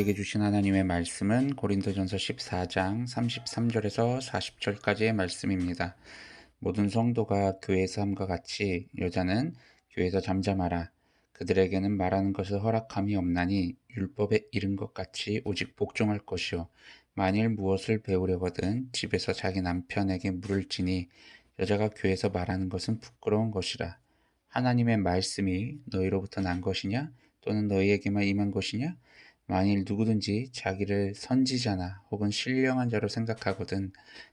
우리에게 주신 하나님의 말씀은 고린도전서 14장 33절에서 40절까지의 말씀입니다. 모든 성도가 교회의 삶과 같이 여자는 교회에서 잠잠하라. 그들에게는 말하는 것을 허락함이 없나니 율법에 이른 것 같이 오직 복종할 것이요. 만일 무엇을 배우려거든 집에서 자기 남편에게 물을지니 여자가 교회에서 말하는 것은 부끄러운 것이라. 하나님의 말씀이 너희로부터 난 것이냐? 또는 너희에게만 임한 것이냐? 만일 누구든지 자기를 선지자나 혹은 신령한 자로 생각하거든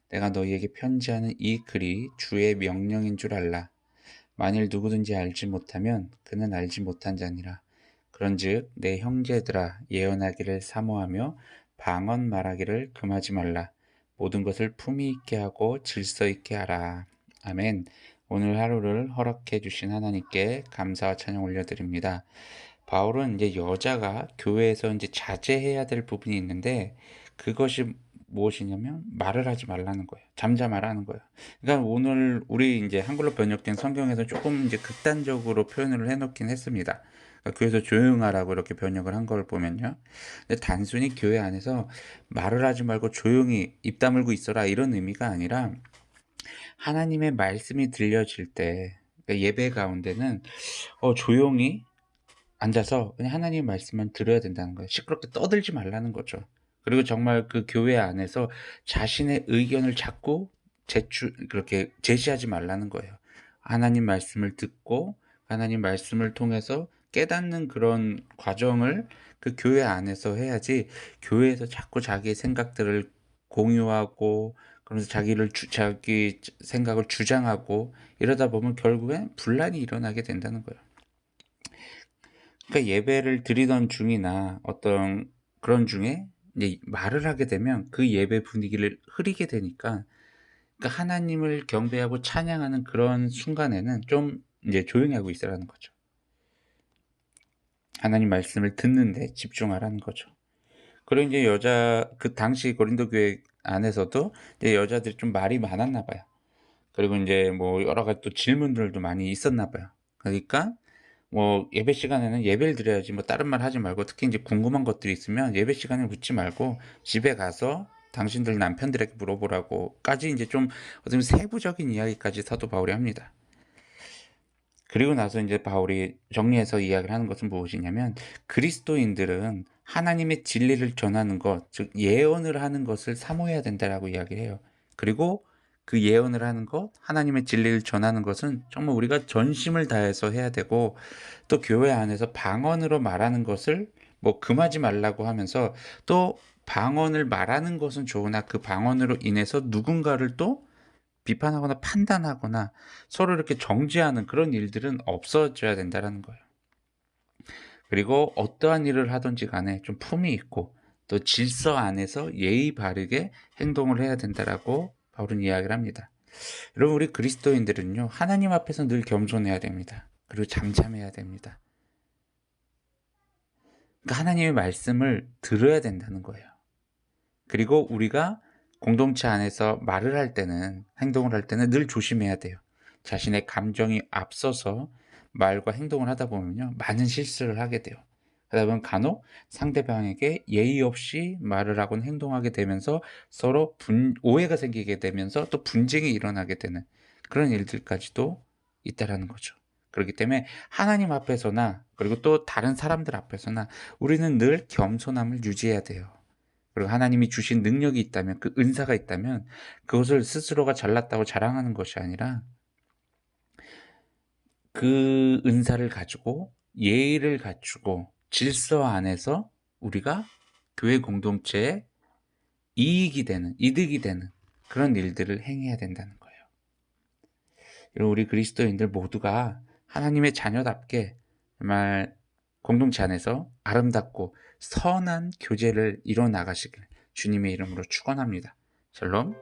내가 너희에게 편지하는 이 글이 주의 명령인 줄 알라. 만일 누구든지 알지 못하면 그는 알지 못한 자니라. 그런즉 내 형제들아 예언하기를 사모하며 방언 말하기를 금하지 말라. 모든 것을 품위 있게 하고 질서 있게 하라. 아멘. 오늘 하루를 허락해 주신 하나님께 감사와 찬양 올려드립니다. 바울은 이제 여자가 교회에서 이제 자제해야 될 부분이 있는데 그것이 무엇이냐면 말을 하지 말라는 거예요. 잠잠하라는 거예요. 그러니까 오늘 우리 이제 한글로 번역된 성경에서 조금 이제 극단적으로 표현을 해놓긴 했습니다. 그러니까 교회에서 조용하라고 이렇게 번역을 한 걸 보면요. 근데 단순히 교회 안에서 말을 하지 말고 조용히 입 다물고 있어라 이런 의미가 아니라 하나님의 말씀이 들려질 때 그러니까 예배 가운데는 조용히 앉아서 그냥 하나님의 말씀만 들어야 된다는 거예요. 시끄럽게 떠들지 말라는 거죠. 그리고 정말 그 교회 안에서 자신의 의견을 자꾸 그렇게 제시하지 말라는 거예요. 하나님 말씀을 듣고 하나님 말씀을 통해서 깨닫는 그런 과정을 그 교회 안에서 해야지 교회에서 자꾸 자기의 생각들을 공유하고 그러면서 자기 생각을 주장하고 이러다 보면 결국엔 분란이 일어나게 된다는 거예요. 그러니까 예배를 드리던 중이나 어떤 그런 중에 이제 말을 하게 되면 그 예배 분위기를 흐리게 되니까 그러니까 하나님을 경배하고 찬양하는 그런 순간에는 좀 이제 조용히 하고 있으라는 거죠. 하나님 말씀을 듣는데 집중하라는 거죠. 그리고 이제 그 당시 고린도 교회 안에서도 이제 여자들이 좀 말이 많았나 봐요. 그리고 이제 뭐 여러 가지 또 질문들도 많이 있었나 봐요. 그러니까 뭐 예배 시간에는 예배를 드려야지 뭐 다른 말 하지 말고 특히 이제 궁금한 것들이 있으면 예배 시간에 묻지 말고 집에 가서 당신들 남편들에게 물어보라고까지 이제 좀 어떤 세부적인 이야기까지 사도 바울이 합니다. 그리고 나서 이제 바울이 정리해서 이야기를 하는 것은 무엇이냐면 그리스도인들은 하나님의 진리를 전하는 것, 즉 예언을 하는 것을 사모해야 된다라고 이야기를 해요. 그리고 그 예언을 하는 것, 하나님의 진리를 전하는 것은 정말 우리가 전심을 다해서 해야 되고 또 교회 안에서 방언으로 말하는 것을 뭐 금하지 말라고 하면서 또 방언을 말하는 것은 좋으나 그 방언으로 인해서 누군가를 또 비판하거나 판단하거나 서로 이렇게 정죄하는 그런 일들은 없어져야 된다는 거예요. 그리고 어떠한 일을 하든지 간에 좀 품위 있고 또 질서 안에서 예의 바르게 행동을 해야 된다라고 바울은 이야기를 합니다. 여러분 우리 그리스도인들은요 하나님 앞에서 늘 겸손해야 됩니다. 그리고 잠잠해야 됩니다. 그러니까 하나님의 말씀을 들어야 된다는 거예요. 그리고 우리가 공동체 안에서 말을 할 때는 행동을 할 때는 늘 조심해야 돼요. 자신의 감정이 앞서서 말과 행동을 하다 보면요 많은 실수를 하게 돼요. 그러다 보면 간혹 상대방에게 예의 없이 말을 하곤 행동하게 되면서 서로 오해가 생기게 되면서 또 분쟁이 일어나게 되는 그런 일들까지도 있다라는 거죠. 그렇기 때문에 하나님 앞에서나 그리고 또 다른 사람들 앞에서나 우리는 늘 겸손함을 유지해야 돼요. 그리고 하나님이 주신 능력이 있다면 그 은사가 있다면 그것을 스스로가 잘났다고 자랑하는 것이 아니라 그 은사를 가지고 예의를 갖추고 질서 안에서 우리가 교회 공동체에 이득이 되는 그런 일들을 행해야 된다는 거예요. 우리 그리스도인들 모두가 하나님의 자녀답게 정말 공동체 안에서 아름답고 선한 교제를 이뤄 나가시길 주님의 이름으로 축원합니다. 샬롬.